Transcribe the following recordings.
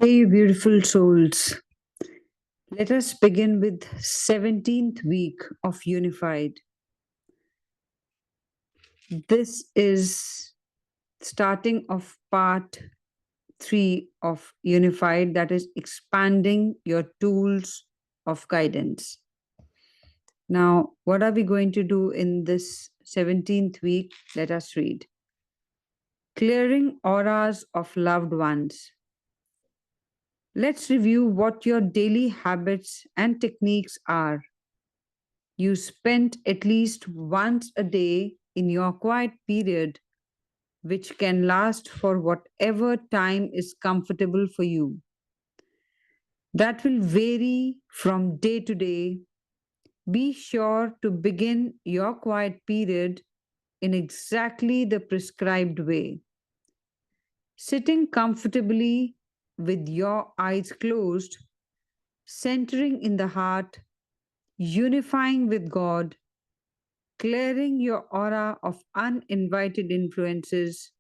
Hey, beautiful souls. Let us begin with 17th week of Unified. This is starting of part 3 of Unified, that is expanding your tools of guidance. Now, what are we going to do in this 17th week? Let us read. Clearing auras of loved ones. Let's review what your daily habits and techniques are. You spend at least once a day in your quiet period, which can last for whatever time is comfortable for you. That will vary from day to day. Be sure to begin your quiet period in exactly the prescribed way. Sitting comfortably with your eyes closed, centering in the heart, unifying with God, clearing your aura of uninvited influences,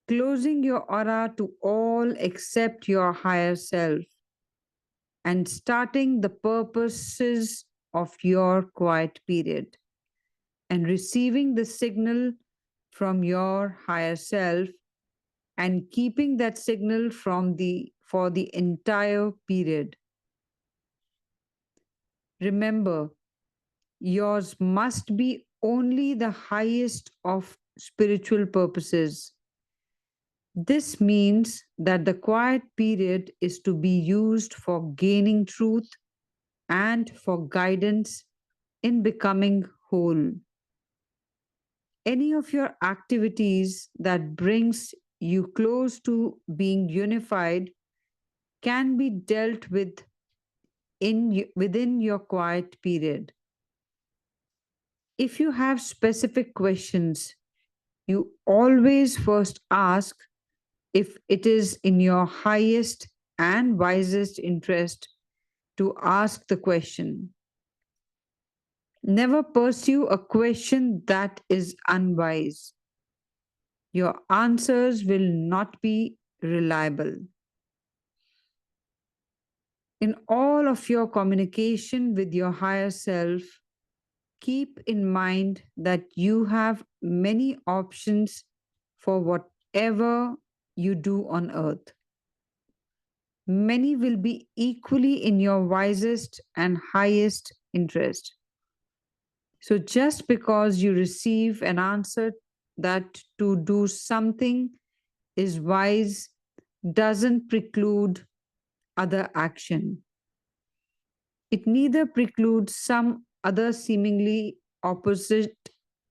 closing your aura to all except your higher self, and starting the purposes of your quiet period, and receiving the signal from your higher self and keeping that signal from the for the entire period. Remember, yours must be only the highest of spiritual purposes. This means that the quiet period is to be used for gaining truth and for guidance in becoming whole. Any of your activities that brings you close to being unified can be dealt with within your quiet period. If you have specific questions, you always first ask if it is in your highest and wisest interest to ask the question. Never pursue a question that is unwise. Your answers will not be reliable. In all of your communication with your higher self, keep in mind that you have many options for whatever you do on earth. Many will be equally in your wisest and highest interest. So, just because you receive an answer that to do something is wise doesn't preclude other action. It neither precludes some other seemingly opposite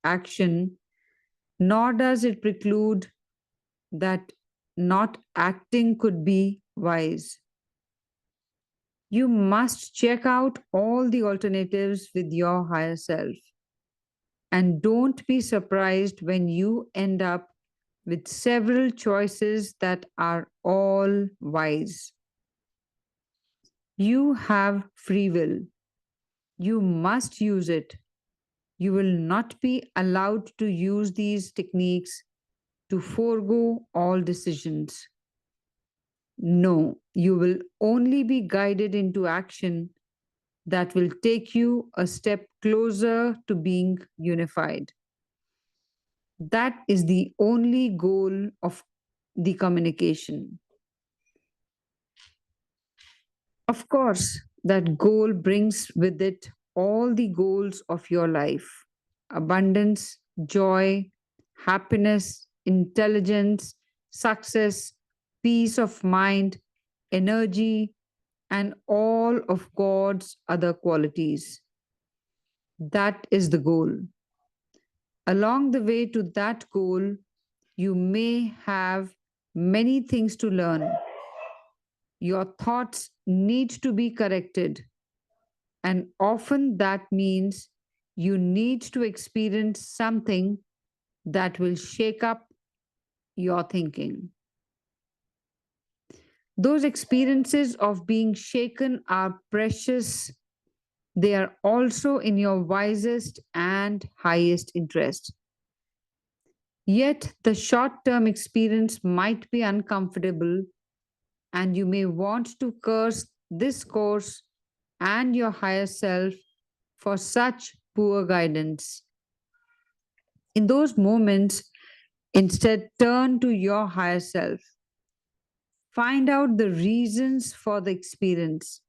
action, nor does it preclude that not acting could be wise. You must check out all the alternatives with your higher self. And don't be surprised when you end up with several choices that are all wise. You have free will. You must use it. You will not be allowed to use these techniques to forego all decisions. No, you will only be guided into action that will take you a step closer to being unified. That is the only goal of the communication. Of course, that goal brings with it all the goals of your life: abundance, joy, happiness, intelligence, success, peace of mind, energy, and all of God's other qualities. That is the goal. Along the way to that goal, you may have many things to learn. Your thoughts need to be corrected, and often that means you need to experience something that will shake up your thinking. Those experiences of being shaken are precious. They are also in your wisest and highest interest. Yet, the short term experience might be uncomfortable and you may want to curse this course and your higher self for such poor guidance. In those moments, instead turn to your higher self. Find out the reasons for the experience.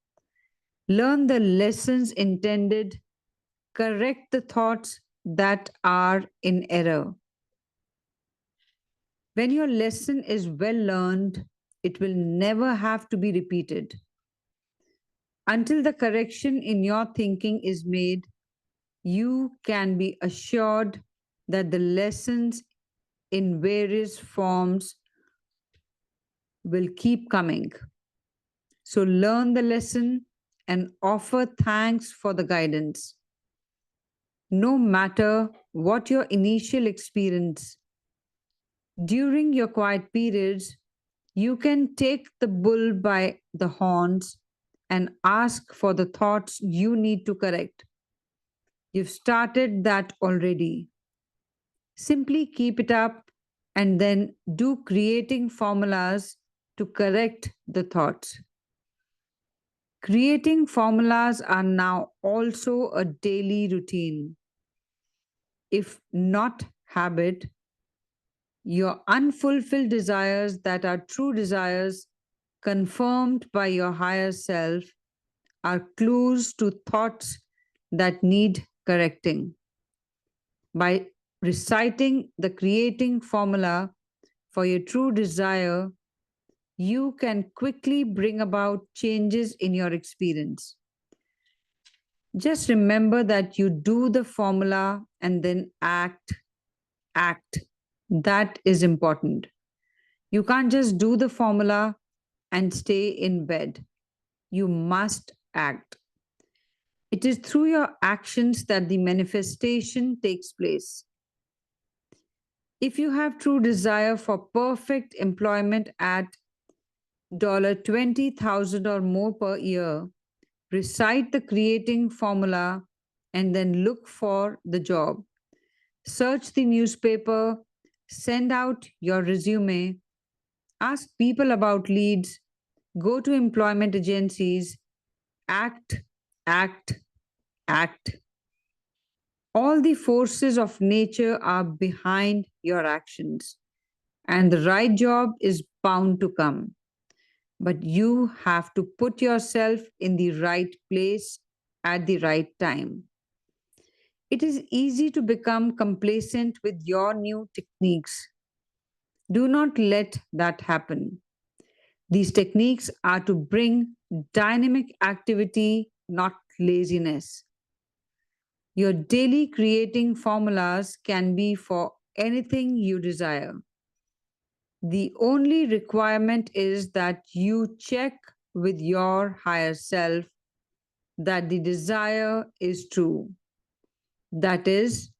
Learn the lessons intended. Correct the thoughts that are in error. When your lesson is well learned, it will never have to be repeated. Until the correction in your thinking is made, you can be assured that the lessons in various forms will keep coming. So learn the lesson and offer thanks for the guidance. No matter what your initial experience, during your quiet periods, you can take the bull by the horns and ask for the thoughts you need to correct. You've started that already. Simply keep it up and then do creating formulas to correct the thoughts. Creating formulas are now also a daily routine. If not habit, your unfulfilled desires that are true desires, confirmed by your higher self, are clues to thoughts that need correcting. By reciting the creating formula for your true desire, you can quickly bring about changes in your experience. Just remember that you do the formula and then act. That is important. You can't just do the formula and stay in bed. You must act. It is through your actions that the manifestation takes place. If you have true desire for perfect employment at $20,000 or more per year, recite the creating formula and then look for the job. Search the newspaper, send out your resume, ask people about leads, go to employment agencies, act, act, act. All the forces of nature are behind your actions, and the right job is bound to come. But you have to put yourself in the right place at the right time. It is easy to become complacent with your new techniques. Do not let that happen. These techniques are to bring dynamic activity, not laziness. Your daily creating formulas can be for anything you desire. The only requirement is that you check with your higher self that the desire is true. That is,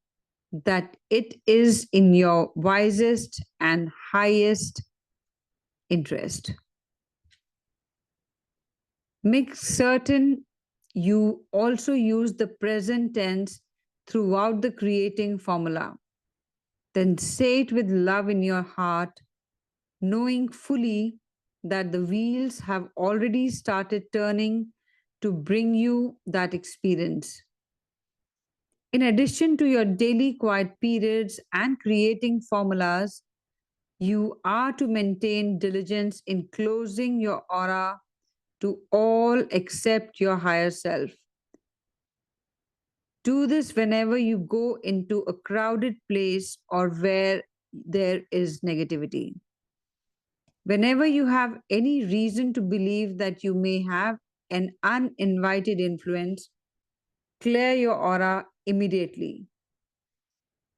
that it is in your wisest and highest interest. Make certain you also use the present tense throughout the creating formula. Then say it with love in your heart, knowing fully that the wheels have already started turning to bring you that experience. In addition to your daily quiet periods and creating formulas, you are to maintain diligence in closing your aura to all except your higher self. Do this whenever you go into a crowded place or where there is negativity. Whenever you have any reason to believe that you may have an uninvited influence, clear your aura immediately.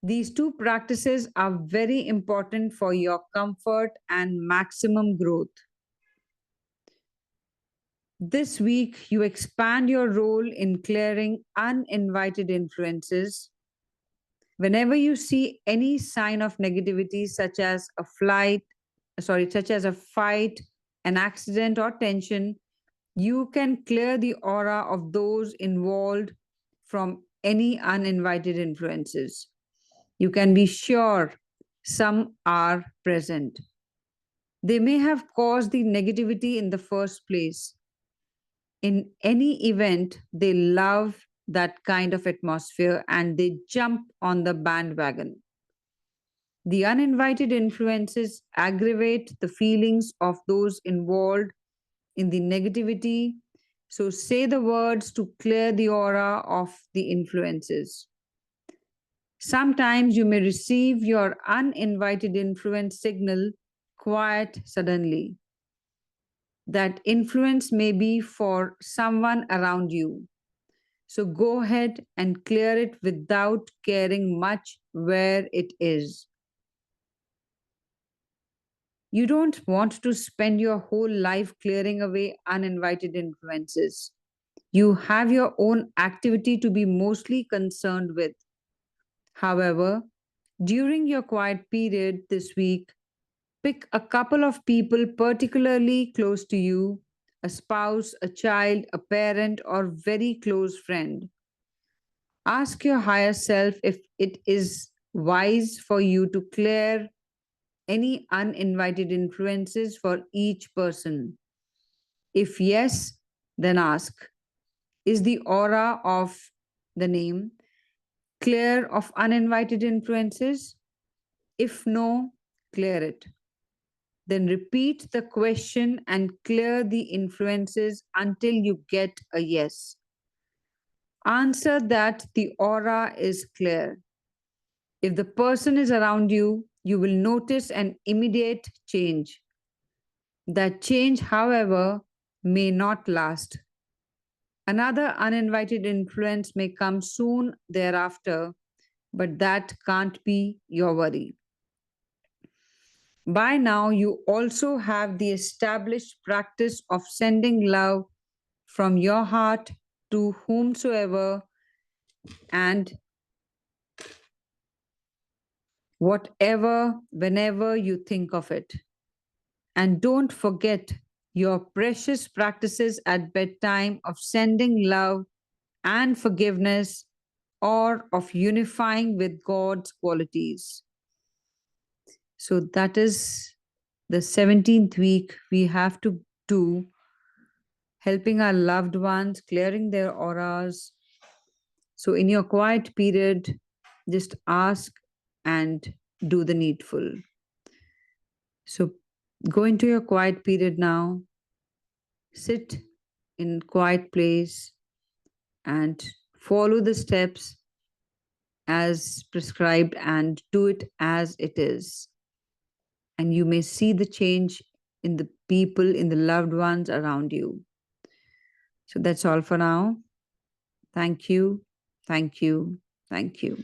These two practices are very important for your comfort and maximum growth. This week, you expand your role in clearing uninvited influences. Whenever you see any sign of negativity, such as a fight, an accident, or tension, you can clear the aura of those involved from any uninvited influences. You can be sure some are present. They may have caused the negativity in the first place. In any event, they love that kind of atmosphere and they jump on the bandwagon. The uninvited influences aggravate the feelings of those involved in the negativity. So say the words to clear the aura of the influences. Sometimes you may receive your uninvited influence signal quiet suddenly. That influence may be for someone around you. So go ahead and clear it without caring much where it is. You don't want to spend your whole life clearing away uninvited influences. You have your own activity to be mostly concerned with. However, during your quiet period this week, pick a couple of people particularly close to you, a spouse, a child, a parent, or very close friend. Ask your higher self if it is wise for you to clear any uninvited influences for each person. If yes, then ask, is the aura of the name clear of uninvited influences? If no, clear it. Then repeat the question and clear the influences until you get a yes. Answer that the aura is clear. If the person is around you, you will notice an immediate change. That change, however, may not last. Another uninvited influence may come soon thereafter, but that can't be your worry. By now, you also have the established practice of sending love from your heart to whomsoever and whatever, whenever you think of it. And don't forget your precious practices at bedtime of sending love and forgiveness or of unifying with God's qualities. So that is the 17th week we have to do, helping our loved ones, clearing their auras. So in your quiet period, just ask and do the needful. So go into your quiet period now, sit in quiet place and follow the steps as prescribed and do it as it is. And you may see the change in the people, in the loved ones around you. So that's all for now. Thank you. Thank you. Thank you.